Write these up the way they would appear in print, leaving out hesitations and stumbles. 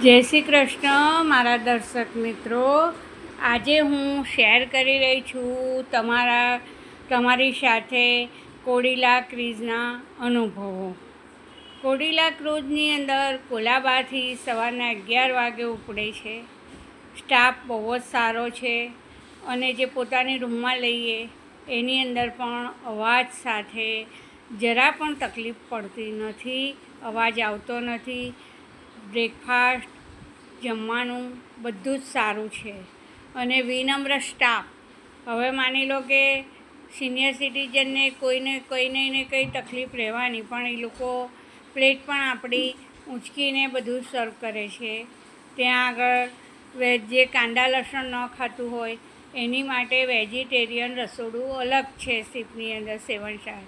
જય શ્રી કૃષ્ણ મારા દર્શક મિત્રો. આજે હું શેર કરી રહી છું તમારી સાથે કોડીલા ક્રૂઝના અનુભવો. કોડીલા ક્રૂઝની અંદર કોલાબાથી સવારના 11 વાગે ઉપડે છે. સ્ટાફ બહુ જ સારો છે અને જે પોતાની રૂમમાં લઈએ એની અંદર પણ અવાજ સાથે જરા પણ તકલીફ પડતી નથી, અવાજ આવતો નથી. બ્રેકફાસ્ટ, જમવાનું બધું જ સારું છે અને વિનમ્ર સ્ટાફ. હવે માની લો કે સિનિયર સિટીઝનને કોઈને કંઈ તકલીફ રહેવાની, પણ એ લોકો પ્લેટ પણ આપણી ઊંચકીને બધું સર્વ કરે છે. ત્યાં આગળ જે કાંદા લસણ ન ખાતું હોય એની માટે વેજીટેરિયન રસોડું અલગ છે શિપની અંદર 7 સ્ટાર.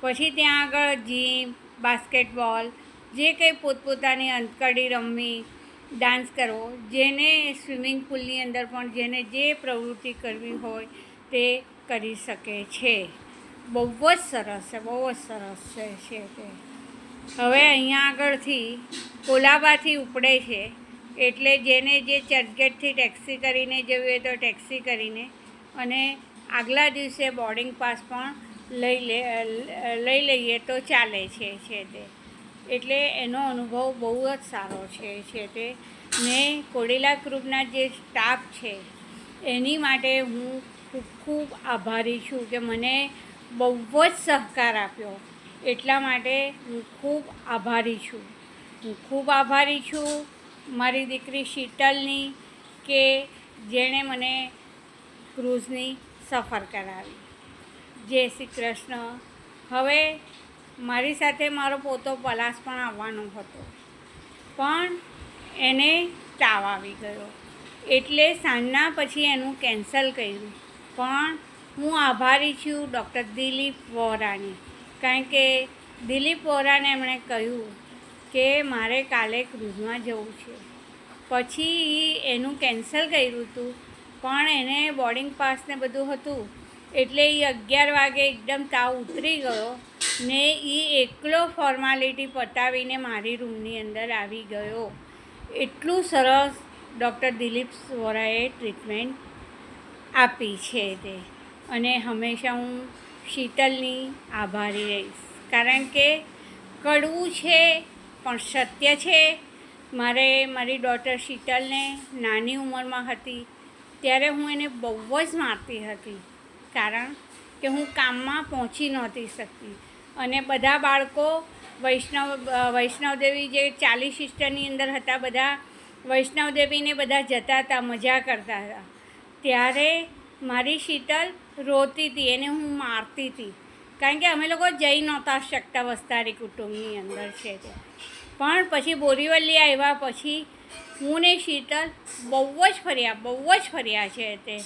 પછી ત્યાં આગળ જીમ, બાસ્કેટબોલ, જે કંઈ પોતપોતાની અંતકડી રમવી, ડાન્સ કરવો, જેને સ્વિમિંગ પુલની અંદર પણ જેને જે પ્રવૃત્તિ કરવી હોય તે કરી શકે છે. બહુ જ સરસ છે, બહુ જ સરસ છે તે. હવે અહીંયા આગળથી કોલાબાથી ઉપડે છે એટલે જેને જે ચર્ચગેટથી ટેક્સી કરીને જવી હોય તો ટેક્સી કરીને, અને આગલા દિવસે બોર્ડિંગ પાસ પણ લઈ લઈએ તો ચાલે છે તે. એટલે એનો અનુભવ બહુ જ સારો છે તે. ને કોડીલા ક્રૂઝના જે સ્ટાફ છે એની માટે હું ખૂબ આભારી છું કે મને બહુ જ સહકાર આપ્યો. એટલા માટે હું ખૂબ આભારી છું. મારી દીકરી શીતલની, કે જેણે મને ક્રૂઝની સફર કરાવી. જય શ્રી કૃષ્ણ. હવે મારી સાથે મારો પોતો પલાશ પણ આવવાનો હતો, પણ એને તાવ આવી ગયો એટલે સાંજના પછી એનું કેન્સલ કર્યું. પણ હું આભારી છું ડૉક્ટર દિલીપ વોરાની, કારણ કે દિલીપ વોરાને એમણે કહ્યું કે મારે કાલે ક્રૂઝમાં જવું છે. પછી એનું કેન્સલ કર્યું હતું, પણ એને બોર્ડિંગ પાસને બધું હતું એટલે એ 11 વાગે એકદમ તાવ ઉતરી ગયો ને એ એકલો ફોર્માલિટી પતાવીને મારી રૂમની અંદર આવી ગયો. એટલું સરસ ડૉક્ટર દિલીપ વોરાએ ટ્રીટમેન્ટ આપી છે તે. અને હંમેશા હું શીતલની આભારી રહીશ, કારણ કે કડવું છે પણ સત્ય છે. મારી ડોટર શીતલને નાની ઉંમરમાં હતી ત્યારે હું એને બહુ જ મારતી હતી, કારણ કે હું કામમાં પહોંચી નહોતી શકતી. અને બધા બાળકો વૈષ્ણવદેવી જે 40 સિસ્ટરની અંદર હતા, બધા વૈષ્ણવદેવીને બધા જતા હતા, મજા કરતા હતા. ત્યારે મારી શીતલ રોતી હતી, એને હું મારતી હતી, કારણ કે અમે લોકો જઈ નહોતા શકતા વસ્તારી કુટુંબની અંદર છે તે. પણ પછી બોરીવલી આવ્યા પછી હું ને શીતલ બહુ જ ફર્યા છે તે.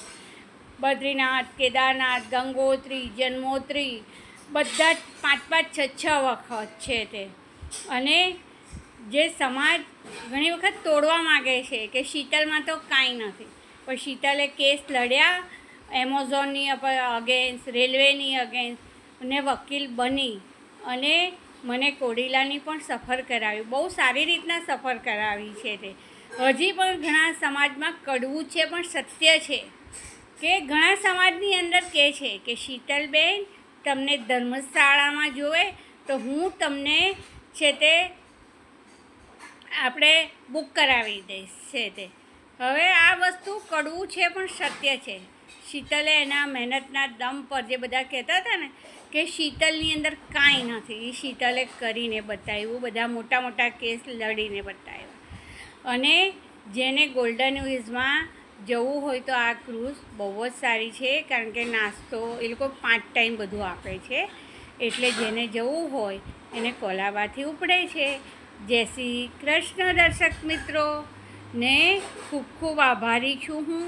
બદ્રીનાથ, કેદારનાથ, ગંગોત્રી, જન્મોત્રી બધા જ 5-5, 6-6 વખત છે તે. અને જે સમાજ ઘણી વખત તોડવા માગે છે કે શીતલમાં તો કાંઈ નથી, પણ શીતલે કેસ લડ્યા એમેઝોનની અગેન્સ્ટ, રેલવેની અગેન્સ્ટ, અને વકીલ બની અને મને કોડીલાની પણ સફર કરાવી. બહુ સારી રીતના સફર કરાવી છે તે. હજી પણ ઘણા સમાજમાં કડવું છે પણ સત્ય છે, કે ઘણા સમાજની અંદર કહે છે કે શીતલબેન તમને ધર્મશાળામાં જોવે તો હું તમને છે તે આપણે બુક કરાવી દઈશ છે તે. હવે આ વસ્તુ કડવું છે પણ સત્ય છે. શીતલે એના મહેનતના દમ પર, જે બધા કહેતા હતા ને કે શીતલની અંદર કાંઈ નથી, એ શીતલે કરીને બતાવ્યું. બધા મોટા મોટા કેસ લડીને બતાવ્યા. અને જેને ગોલ્ડન વિઝમાં જવું હોય તો આ ક્રૂઝ બહુ જ સારી છે, કારણ કે નાસ્તો એ લોકો 5 ટાઈમ બધું આપે છે. એટલે જેને જવું હોય એને કોલાબાથી ઉપડે છે. જય શ્રી કૃષ્ણ દર્શક મિત્રો. ને ખૂબ આભારી છું હું.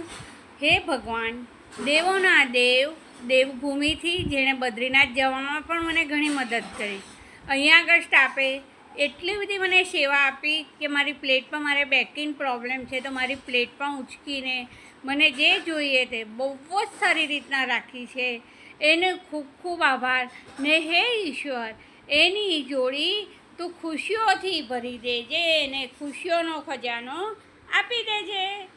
હે ભગવાન, દેવોના દેવભૂમિથી જેણે બદ્રીનાથ જવામાં પણ મને ઘણી મદદ કરી. અહીંયા આગળ સ્ટાફે એટલી બધી મને સેવા આપી કે મારી પ્લેટ પર, મારે બેકિંગ પ્રોબ્લેમ છે તો મારી પ્લેટ પણ ઊંચકીને મને જે જોઈએ તે બહુ જ સારી રીતના રાખી છે. એને ખૂબ આભાર. ને હે ઈશ્વર, એની જોડી તું ખુશીઓથી ભરી દેજે ને ખુશીઓનો ખજાનો આપી દેજે.